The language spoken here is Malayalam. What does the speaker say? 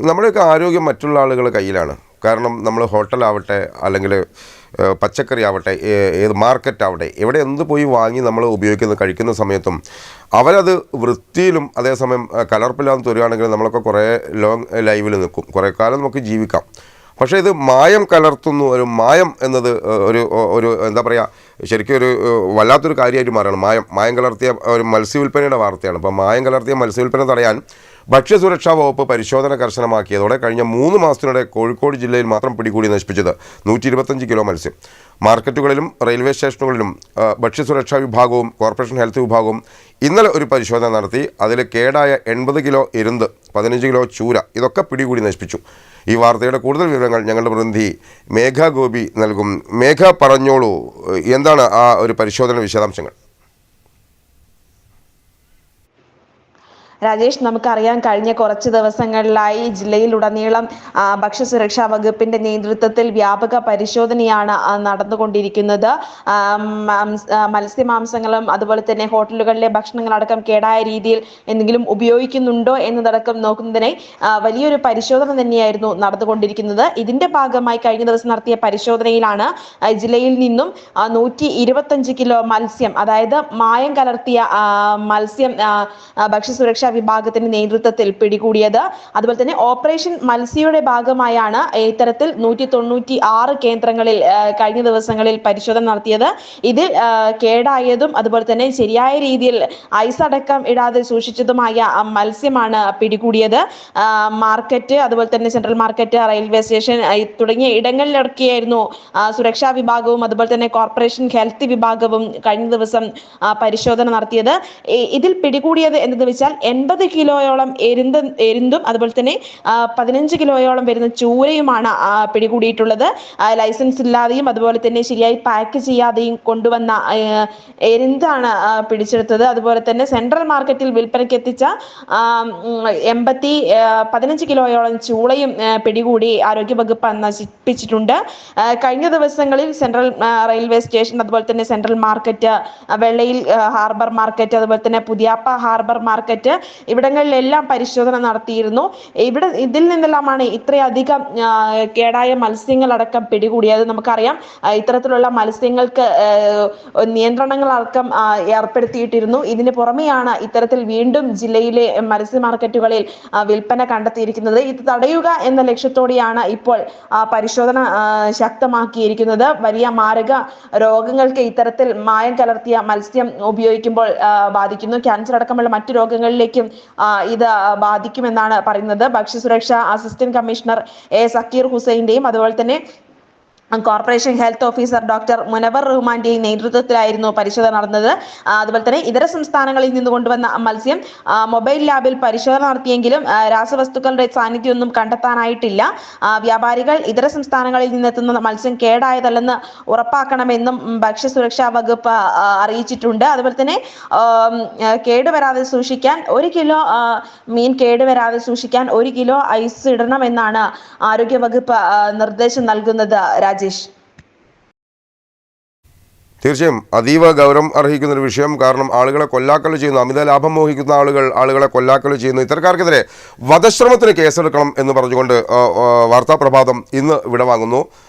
നമ്മുടെയൊക്കെ ആരോഗ്യം മറ്റുള്ള ആളുകളുടെ കയ്യിലാണ്. കാരണം നമ്മൾ ഹോട്ടലാവട്ടെ അല്ലെങ്കിൽ പച്ചക്കറി ആവട്ടെ, ഏത് മാർക്കറ്റ് ആവട്ടെ, എവിടെ എന്ത് പോയി വാങ്ങി നമ്മൾ കഴിക്കുന്ന സമയത്തും അവരത് വൃത്തിയിലും അതേസമയം കലർപ്പില്ലാതെ തരുവാണെങ്കിൽ നമ്മളൊക്കെ കുറേ ലോങ് ലൈവിൽ നിൽക്കും, കുറേ കാലം നമുക്ക് ജീവിക്കാം. പക്ഷേ ഇത് മായം കലർത്തുന്നു. ഒരു മായം എന്നത് ഒരു ഒരു എന്താ പറയുക, ശരിക്കും ഒരു വല്ലാത്തൊരു കാര്യമായിട്ട് മാറുകയാണ്. മായം കലർത്തിയ ഒരു മത്സ്യവില്പനയുടെ വാർത്തയാണ്. അപ്പോൾ മായം കലർത്തിയ മത്സ്യവില്പന തടയാൻ ഭക്ഷ്യസുരക്ഷാ വകുപ്പ് പരിശോധന കർശനമാക്കിയതോടെ കഴിഞ്ഞ 3 മാസത്തിനിടെ കോഴിക്കോട് ജില്ലയിൽ മാത്രം പിടികൂടി നശിപ്പിച്ചത് 125 കിലോ മത്സ്യം. മാർക്കറ്റുകളിലും റെയിൽവേ സ്റ്റേഷനുകളിലും ഭക്ഷ്യസുരക്ഷാ വിഭാഗവും കോർപ്പറേഷൻ ഹെൽത്ത് വിഭാഗവും ഇന്നലെ ഒരു പരിശോധന നടത്തി. അതിൽ കേടായ 80 കിലോ എരുന്ത്, 15 കിലോ ചൂര ഇതൊക്കെ പിടികൂടി നശിപ്പിച്ചു. ഈ വാർത്തയുടെ കൂടുതൽ വിവരങ്ങൾ ഞങ്ങളുടെ പ്രതിനിധി മേഘ ഗോപി നൽകും. മേഘ, പറഞ്ഞോളൂ, എന്താണ് ആ ഒരു പരിശോധന വിശദാംശങ്ങൾ? രാജേഷ്, നമുക്കറിയാം കഴിഞ്ഞ കുറച്ച് ദിവസങ്ങളിലായി ജില്ലയിലുടനീളം ഭക്ഷ്യസുരക്ഷാ വകുപ്പിന്റെ നേതൃത്വത്തിൽ വ്യാപക പരിശോധനയാണ് നടന്നുകൊണ്ടിരിക്കുന്നത്. മത്സ്യമാംസങ്ങളും അതുപോലെ തന്നെ ഹോട്ടലുകളിലെ ഭക്ഷണങ്ങളടക്കം കേടായ രീതിയിൽ എന്തെങ്കിലും ഉപയോഗിക്കുന്നുണ്ടോ എന്നതടക്കം നോക്കുന്നതിനായി വലിയൊരു പരിശോധന തന്നെയായിരുന്നു നടന്നുകൊണ്ടിരിക്കുന്നത്. ഇതിന്റെ ഭാഗമായി കഴിഞ്ഞ ദിവസം നടത്തിയ പരിശോധനയിലാണ് ജില്ലയിൽ നിന്നും 125 കിലോ മത്സ്യം, അതായത് മായം കലർത്തിയ മത്സ്യം ഭക്ഷ്യസുരക്ഷാ വിഭാഗത്തിന്റെ നേതൃത്വത്തിൽ പിടികൂടിയത്. അതുപോലെ തന്നെ ഓപ്പറേഷൻ മത്സ്യയുടെ ഭാഗമായാണ് ഇത്തരത്തിൽ 196 കേന്ദ്രങ്ങളിൽ കഴിഞ്ഞ ദിവസങ്ങളിൽ പരിശോധന നടത്തിയത്. ഇതിൽ കേടായതും അതുപോലെ തന്നെ ശരിയായ രീതിയിൽ ഐസ് അടക്കം ഇടാതെ സൂക്ഷിച്ചതുമായ മത്സ്യമാണ് പിടികൂടിയത്. മാർക്കറ്റ്, അതുപോലെ തന്നെ സെൻട്രൽ മാർക്കറ്റ്, റെയിൽവേ സ്റ്റേഷൻ തുടങ്ങിയ ഇടങ്ങളിലൊക്കെയായിരുന്നു സുരക്ഷാ വിഭാഗവും അതുപോലെ തന്നെ കോർപ്പറേഷൻ ഹെൽത്ത് വിഭാഗവും കഴിഞ്ഞ ദിവസം പരിശോധന നടത്തിയത്. ഇതിൽ പിടികൂടിയത് എന്തെന്ന് വെച്ചാൽ 80 കിലോയോളം എരുന്തും അതുപോലെ തന്നെ 15 കിലോയോളം വരുന്ന ചൂരയുമാണ് പിടികൂടിയിട്ടുള്ളത്. ലൈസൻസ് ഇല്ലാതെയും അതുപോലെ തന്നെ ശരിയായി പാക്ക് ചെയ്യാതെയും കൊണ്ടുവന്ന എരുന്താണ് പിടിച്ചെടുത്തത്. അതുപോലെ തന്നെ സെൻട്രൽ മാർക്കറ്റിൽ വിൽപ്പനയ്ക്ക് എത്തിച്ച 15 കിലോയോളം ചൂളയും പിടികൂടി ആരോഗ്യവകുപ്പ് നശിപ്പിച്ചിട്ടുണ്ട്. കഴിഞ്ഞ ദിവസങ്ങളിൽ സെൻട്രൽ റെയിൽവേ സ്റ്റേഷൻ, അതുപോലെ തന്നെ സെൻട്രൽ മാർക്കറ്റ്, വെള്ളയിൽ ഹാർബർ മാർക്കറ്റ്, അതുപോലെ തന്നെ പുതിയാപ്പ ഹാർബർ മാർക്കറ്റ്, ഇവിടങ്ങളിലെല്ലാം പരിശോധന നടത്തിയിരുന്നു. ഇതിൽ നിന്നെല്ലാമാണ് ഇത്രയധികം കേടായ മത്സ്യങ്ങളടക്കം പിടികൂടിയത്. നമുക്കറിയാം ഇത്തരത്തിലുള്ള മത്സ്യങ്ങൾക്ക് നിയന്ത്രണങ്ങളടക്കം ഏർപ്പെടുത്തിയിട്ടിരുന്നു. ഇതിന് പുറമെയാണ് ഇത്തരത്തിൽ വീണ്ടും ജില്ലയിലെ മത്സ്യ മാർക്കറ്റുകളിൽ വിൽപ്പന കണ്ടെത്തിയിരിക്കുന്നത്. ഇത് തടയുക എന്ന ലക്ഷ്യത്തോടെയാണ് ഇപ്പോൾ പരിശോധന ശക്തമാക്കിയിരിക്കുന്നത്. വലിയ മാരക രോഗങ്ങൾക്ക് ഇത്തരത്തിൽ മായം കലർത്തിയ മത്സ്യം ഉപയോഗിക്കുമ്പോൾ ബാധിക്കുന്നു. ക്യാൻസർ അടക്കമുള്ള മറ്റു രോഗങ്ങളിലേക്കും ഇത് ബാധിക്കുമെന്നാണ് പറയുന്നത്. ഭക്ഷ്യസുരക്ഷാ അസിസ്റ്റന്റ് കമ്മീഷണർ സക്കീർ ഹുസൈന്റെയും അതുപോലെ തന്നെ corporation health officer doctor Munavar റഹ്മാന്റെയും നേതൃത്വത്തിലായിരുന്നു പരിശോധന നടന്നത്. അതുപോലെ തന്നെ ഇതര സംസ്ഥാനങ്ങളിൽ നിന്ന് കൊണ്ടുവന്ന മത്സ്യം മൊബൈൽ ലാബിൽ പരിശോധന നടത്തിയെങ്കിലും രാസവസ്തുക്കളുടെ സാന്നിധ്യമൊന്നും കണ്ടെത്താനായിട്ടില്ല. വ്യാപാരികൾ ഇതര സംസ്ഥാനങ്ങളിൽ നിന്നെത്തുന്ന മത്സ്യം കേടായതല്ലെന്ന് ഉറപ്പാക്കണമെന്നും ഭക്ഷ്യസുരക്ഷാ വകുപ്പ് അറിയിച്ചിട്ടുണ്ട്. അതുപോലെ തന്നെ കേടുവരാതെ സൂക്ഷിക്കാൻ 1 കിലോ മീൻ കേടുവരാതെ സൂക്ഷിക്കാൻ 1 കിലോ ഐസ് ഇടണമെന്നാണ് ആരോഗ്യവകുപ്പ് നിർദ്ദേശം നൽകുന്നത്. രാജേഷ്, തീർച്ചയായും അതീവ ഗൗരവം അർഹിക്കുന്നൊരു വിഷയം. കാരണം ആളുകളെ കൊല്ലാക്കൽ ചെയ്യുന്നു, അമിത ലാഭം മോഹിക്കുന്ന ആളുകളെ കൊല്ലാക്കൽ ചെയ്യുന്നു. ഇത്തരക്കാർക്കെതിരെ വധശ്രമത്തിന് കേസെടുക്കണം എന്ന് പറഞ്ഞുകൊണ്ട് വാർത്താപ്രഭാതം ഇന്ന് വിടവാങ്ങുന്നു.